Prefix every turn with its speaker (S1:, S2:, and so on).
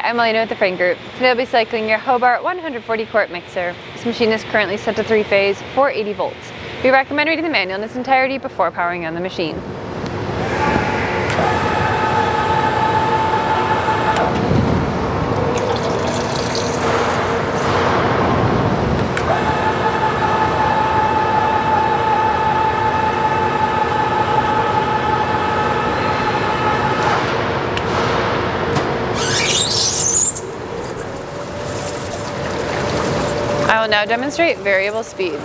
S1: I'm Elena with the Frain Group. Today I'll be cycling your Hobart 140 quart mixer. This machine is currently set to 3-phase, 480 volts. We recommend reading the manual in its entirety before powering on the machine. I will now demonstrate variable speed.